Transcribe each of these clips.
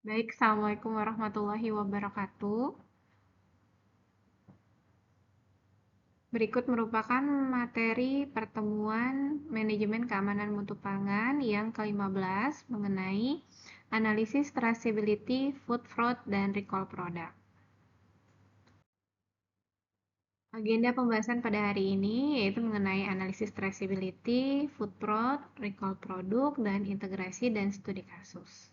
Baik, Assalamualaikum warahmatullahi wabarakatuh. Berikut merupakan materi pertemuan Manajemen Keamanan Mutu Pangan yang ke-15 mengenai analisis traceability, food fraud, dan recall product. Agenda pembahasan pada hari ini yaitu mengenai analisis traceability, food fraud, recall produk, dan integrasi dan studi kasus.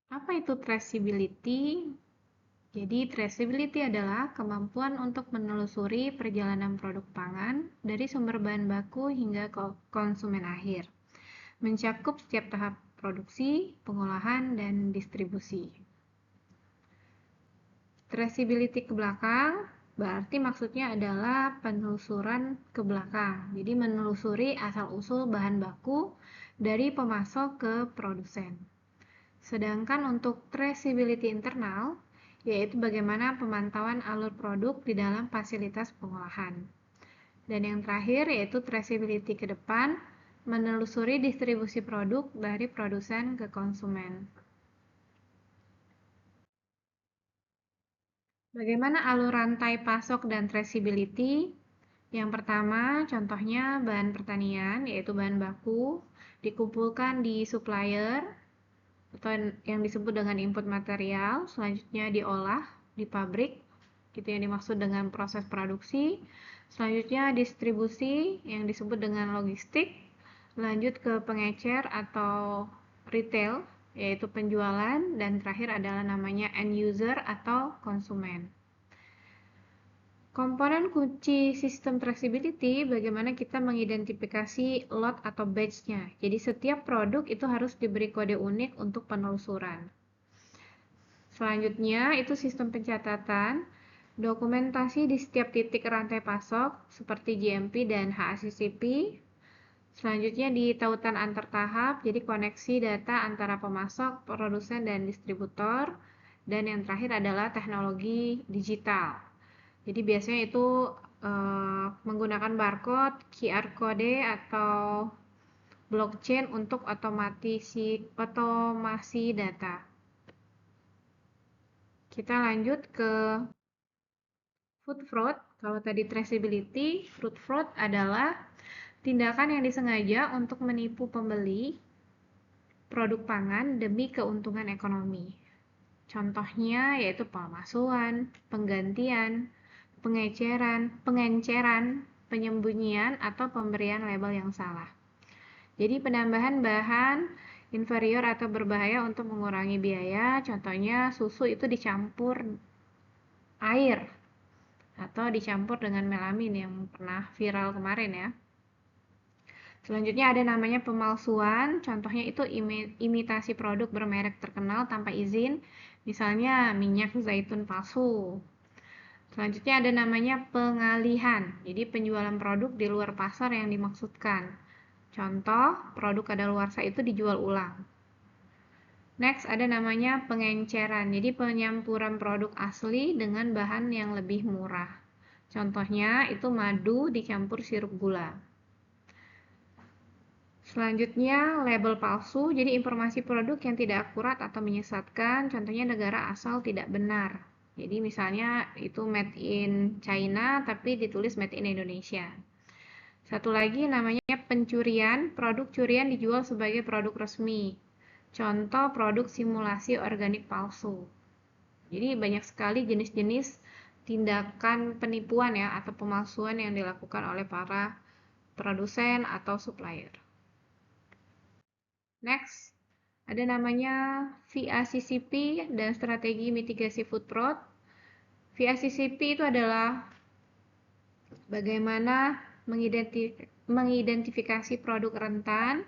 Apa itu traceability? Jadi, traceability adalah kemampuan untuk menelusuri perjalanan produk pangan dari sumber bahan baku hingga ke konsumen akhir, mencakup setiap tahap produksi, pengolahan, dan distribusi. Traceability ke belakang berarti maksudnya adalah penelusuran ke belakang. Jadi, menelusuri asal-usul bahan baku dari pemasok ke produsen. Sedangkan untuk traceability internal, yaitu bagaimana pemantauan alur produk di dalam fasilitas pengolahan. Dan yang terakhir yaitu traceability ke depan, menelusuri distribusi produk dari produsen ke konsumen. Bagaimana alur rantai pasok dan traceability? Yang pertama, contohnya bahan pertanian, yaitu bahan baku, dikumpulkan di supplier, atau yang disebut dengan input material, selanjutnya diolah di pabrik, gitu yang dimaksud dengan proses produksi, selanjutnya distribusi yang disebut dengan logistik, lanjut ke pengecer atau retail, yaitu penjualan, dan terakhir adalah namanya end user atau konsumen. Komponen kunci sistem traceability bagaimana kita mengidentifikasi lot atau batch-nya. Jadi setiap produk itu harus diberi kode unik untuk penelusuran. Selanjutnya itu sistem pencatatan, dokumentasi di setiap titik rantai pasok seperti GMP dan HACCP. Selanjutnya di tautan antar tahap, jadi koneksi data antara pemasok, produsen, dan distributor. Dan yang terakhir adalah teknologi digital. Jadi biasanya itu menggunakan barcode, QR code atau blockchain untuk otomasi data. Kita lanjut ke food fraud. Kalau tadi traceability, food fraud adalah tindakan yang disengaja untuk menipu pembeli produk pangan demi keuntungan ekonomi. Contohnya yaitu pemalsuan, penggantian, pengenceran, penyembunyian, atau pemberian label yang salah. Jadi penambahan bahan inferior atau berbahaya untuk mengurangi biaya, contohnya susu itu dicampur air atau dicampur dengan melamin yang pernah viral kemarin ya. Selanjutnya ada namanya pemalsuan, contohnya itu imitasi produk bermerek terkenal tanpa izin, misalnya minyak zaitun palsu. Selanjutnya ada namanya pengalihan, jadi penjualan produk di luar pasar yang dimaksudkan. Contoh, produk kadaluarsa itu dijual ulang. Next, ada namanya pengenceran, jadi penyampuran produk asli dengan bahan yang lebih murah. Contohnya itu madu dicampur sirup gula. Selanjutnya, label palsu, jadi informasi produk yang tidak akurat atau menyesatkan, contohnya negara asal tidak benar. Jadi misalnya itu made in China tapi ditulis made in Indonesia. Satu lagi namanya pencurian, produk curian dijual sebagai produk resmi. Contoh produk simulasi organik palsu. Jadi banyak sekali jenis-jenis tindakan penipuan ya atau pemalsuan yang dilakukan oleh para produsen atau supplier. Next, ada namanya VACCP dan strategi mitigasi food fraud. VACCP itu adalah bagaimana mengidentifikasi produk rentan.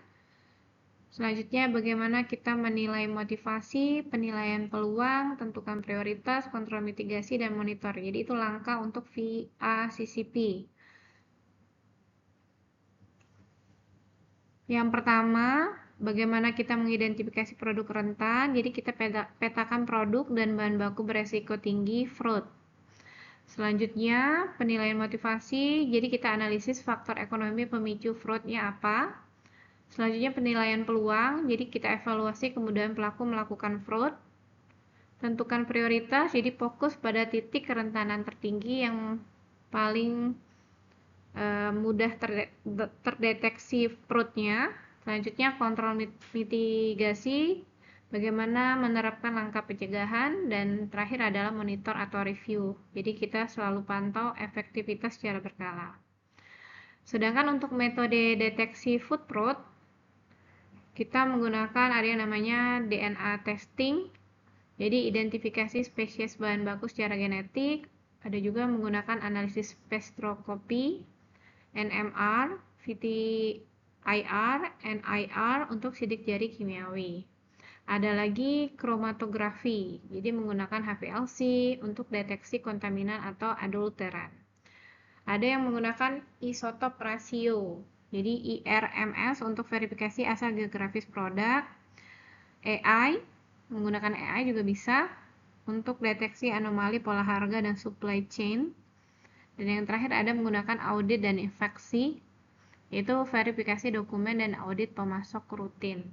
Selanjutnya bagaimana kita menilai motivasi, penilaian peluang, tentukan prioritas, kontrol mitigasi, dan monitor. Jadi itu langkah untuk VACCP. Yang pertama, bagaimana kita mengidentifikasi produk rentan. Jadi kita petakan produk dan bahan baku beresiko tinggi fraud. Selanjutnya, penilaian motivasi. Jadi kita analisis faktor ekonomi pemicu fraudnya apa. Selanjutnya penilaian peluang, jadi kita evaluasi kemudahan pelaku melakukan fraud. Tentukan prioritas, jadi fokus pada titik kerentanan tertinggi yang paling mudah terdeteksi fraudnya. Selanjutnya kontrol mitigasi, bagaimana menerapkan langkah pencegahan, dan terakhir adalah monitor atau review. Jadi kita selalu pantau efektivitas secara berkala. Sedangkan untuk metode deteksi food fraud, kita menggunakan ada yang namanya DNA testing, jadi identifikasi spesies bahan baku secara genetik. Ada juga menggunakan analisis spektroskopi, NMR, VTIR, NIR untuk sidik jari kimiawi. Ada lagi kromatografi, jadi menggunakan HPLC untuk deteksi kontaminan atau adulteran. Ada yang menggunakan isotop rasio, jadi IRMS untuk verifikasi asal geografis produk. AI, menggunakan AI juga bisa untuk deteksi anomali pola harga dan supply chain. Dan yang terakhir ada menggunakan audit dan infeksi, yaitu verifikasi dokumen dan audit pemasok rutin.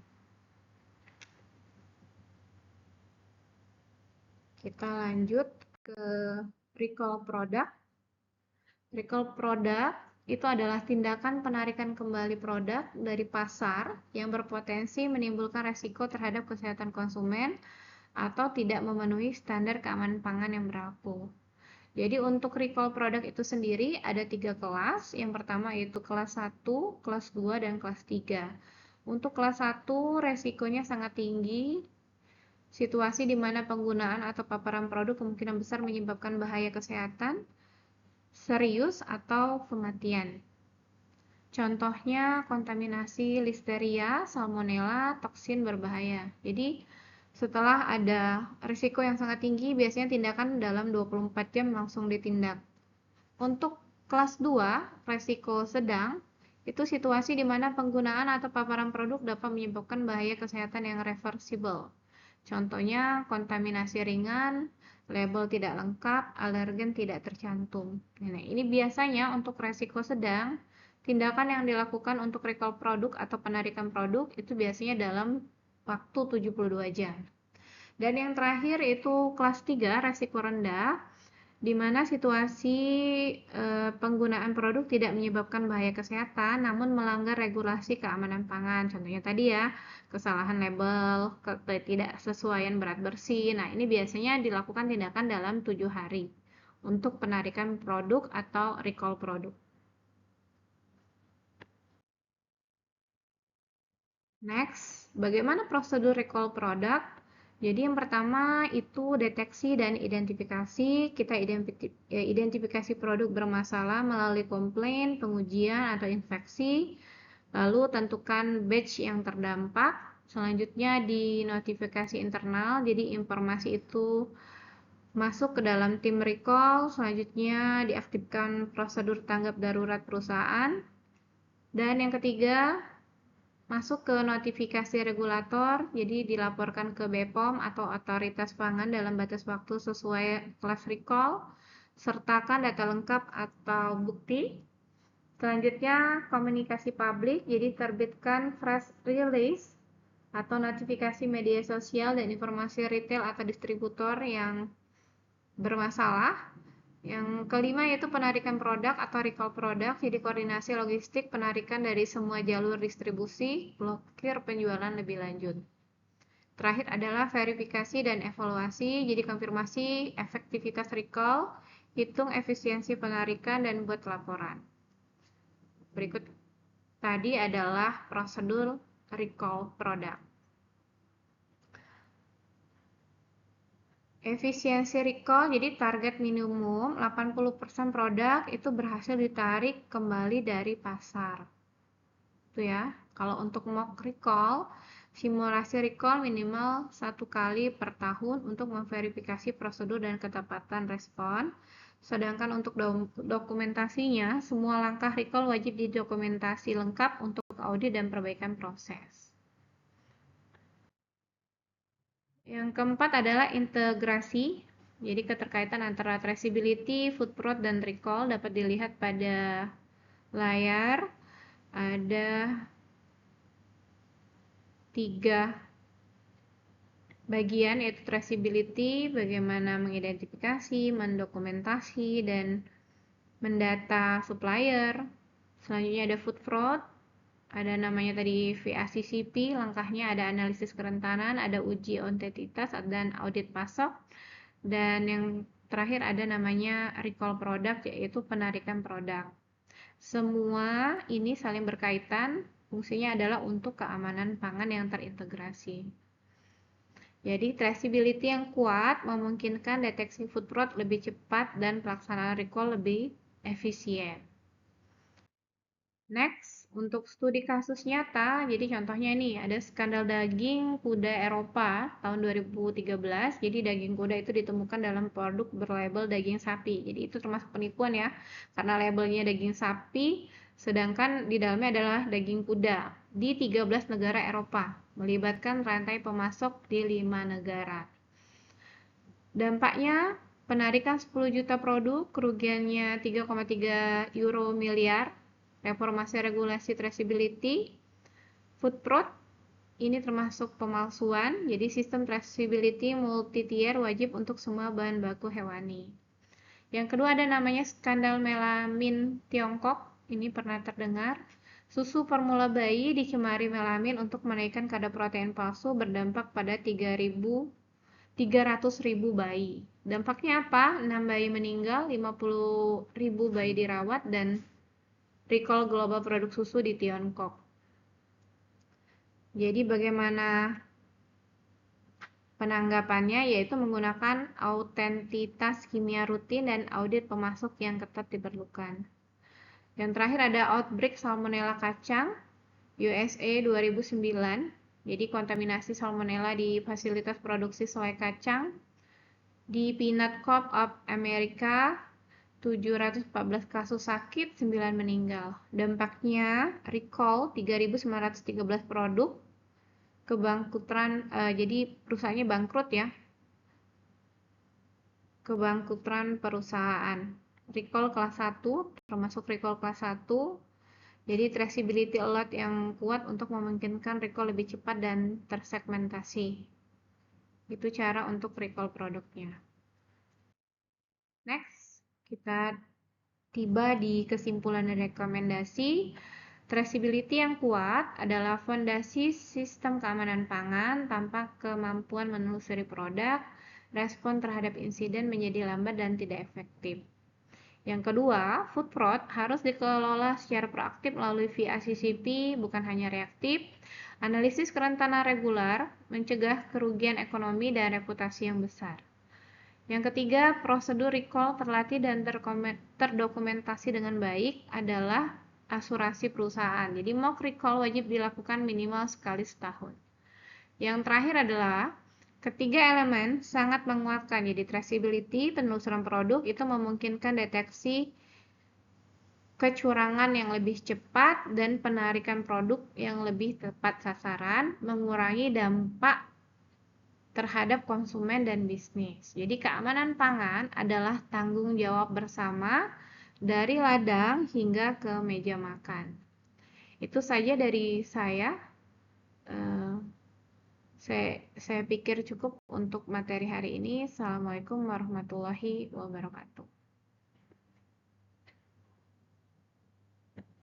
Kita lanjut ke recall product. Recall product itu adalah tindakan penarikan kembali produk dari pasar yang berpotensi menimbulkan resiko terhadap kesehatan konsumen atau tidak memenuhi standar keamanan pangan yang berlaku. Jadi untuk recall produk itu sendiri ada 3 kelas. Yang pertama yaitu kelas 1, kelas 2, dan kelas 3. Untuk kelas 1 resikonya sangat tinggi. Situasi di mana penggunaan atau paparan produk kemungkinan besar menyebabkan bahaya kesehatan serius atau kematian. Contohnya kontaminasi listeria, salmonella, toksin berbahaya. Jadi setelah ada risiko yang sangat tinggi, biasanya tindakan dalam 24 jam langsung ditindak. Untuk kelas 2, risiko sedang, itu situasi di mana penggunaan atau paparan produk dapat menyebabkan bahaya kesehatan yang reversible. Contohnya kontaminasi ringan, label tidak lengkap, alergen tidak tercantum. Nah, ini biasanya untuk risiko sedang, tindakan yang dilakukan untuk recall produk atau penarikan produk itu biasanya dalam waktu 72 jam. Dan yang terakhir itu kelas 3, resiko rendah, di mana situasi penggunaan produk tidak menyebabkan bahaya kesehatan, namun melanggar regulasi keamanan pangan. Contohnya tadi ya, kesalahan label, ketidaksesuaian berat bersih. Nah, ini biasanya dilakukan tindakan dalam 7 hari untuk penarikan produk atau recall produk. Next, bagaimana prosedur recall produk? Jadi yang pertama itu deteksi dan identifikasi. Kita identifikasi produk bermasalah melalui komplain, pengujian, atau infeksi. Lalu tentukan batch yang terdampak. Selanjutnya di notifikasi internal, jadi informasi itu masuk ke dalam tim recall. Selanjutnya diaktifkan prosedur tanggap darurat perusahaan. Dan yang ketiga, masuk ke notifikasi regulator, jadi dilaporkan ke BPOM atau otoritas pangan dalam batas waktu sesuai kelas recall, sertakan data lengkap atau bukti. Selanjutnya komunikasi publik, jadi terbitkan press release atau notifikasi media sosial dan informasi retail atau distributor yang bermasalah. Yang kelima yaitu penarikan produk atau recall produk, jadi koordinasi logistik penarikan dari semua jalur distribusi, blokir penjualan lebih lanjut. Terakhir adalah verifikasi dan evaluasi, jadi konfirmasi efektivitas recall, hitung efisiensi penarikan, dan buat laporan. Berikut tadi adalah prosedur recall produk. Efisiensi recall, jadi target minimum 80% produk itu berhasil ditarik kembali dari pasar. Itu ya. Kalau untuk mock recall, simulasi recall minimal 1 kali per tahun untuk memverifikasi prosedur dan ketepatan respon. Sedangkan untuk dokumentasinya, semua langkah recall wajib didokumentasi lengkap untuk audit dan perbaikan proses. Yang keempat adalah integrasi. Jadi keterkaitan antara traceability, food fraud, dan recall dapat dilihat pada layar. Ada 3 bagian, yaitu traceability, bagaimana mengidentifikasi, mendokumentasi, dan mendata supplier. Selanjutnya ada food fraud, ada namanya tadi VACCP, langkahnya ada analisis kerentanan, ada uji ontentitas, dan audit pasok, dan yang terakhir ada namanya recall product, yaitu penarikan produk. Semua ini saling berkaitan, fungsinya adalah untuk keamanan pangan yang terintegrasi. Jadi traceability yang kuat memungkinkan deteksi food fraud lebih cepat dan pelaksanaan recall lebih efisien. Next, untuk studi kasus nyata, jadi contohnya ini ada skandal daging kuda Eropa tahun 2013. Jadi daging kuda itu ditemukan dalam produk berlabel daging sapi. Jadi itu termasuk penipuan ya, karena labelnya daging sapi, sedangkan di dalamnya adalah daging kuda di 13 negara Eropa, melibatkan rantai pemasok di 5 negara. Dampaknya penarikan 10 juta produk, kerugiannya 3,3 euro miliar, reformasi regulasi traceability, food fraud, ini termasuk pemalsuan, jadi sistem traceability multi-tier wajib untuk semua bahan baku hewani. Yang kedua ada namanya skandal melamin Tiongkok, ini pernah terdengar. Susu formula bayi dicemari melamin untuk menaikkan kadar protein palsu berdampak pada 300.000 bayi. Dampaknya apa? 6 bayi meninggal, 50.000 bayi dirawat, dan recall global produk susu di Tiongkok. Jadi bagaimana penanggapannya? Yaitu menggunakan autentitas kimia rutin dan audit pemasok yang ketat diperlukan. Yang terakhir ada outbreak salmonella kacang USA 2009. Jadi kontaminasi salmonella di fasilitas produksi selai kacang di Peanut Corp of America, 714 kasus sakit, 9 meninggal. Dampaknya recall 3.913 produk, kebangkrutan, jadi perusahaannya bangkrut ya, kebangkrutan perusahaan. Recall kelas 1, termasuk recall kelas 1. Jadi traceability alert yang kuat untuk memungkinkan recall lebih cepat dan tersegmentasi. Itu cara untuk recall produknya. Next, kita tiba di kesimpulan dan rekomendasi. Traceability yang kuat adalah fondasi sistem keamanan pangan. Tanpa kemampuan menelusuri produk, respon terhadap insiden menjadi lambat dan tidak efektif. Yang kedua, food fraud harus dikelola secara proaktif melalui VACCP, bukan hanya reaktif. Analisis kerentanan regular mencegah kerugian ekonomi dan reputasi yang besar. Yang ketiga, prosedur recall terlatih dan terdokumentasi dengan baik adalah asuransi perusahaan. Jadi mock recall wajib dilakukan minimal sekali setahun. Yang terakhir adalah ketiga elemen sangat menguatkan. Jadi traceability, penelusuran produk itu memungkinkan deteksi kecurangan yang lebih cepat dan penarikan produk yang lebih tepat sasaran, mengurangi dampak terhadap konsumen dan bisnis. Jadi keamanan pangan adalah tanggung jawab bersama dari ladang hingga ke meja makan. Itu saja dari saya. Saya pikir cukup untuk materi hari ini. Assalamualaikum warahmatullahi wabarakatuh.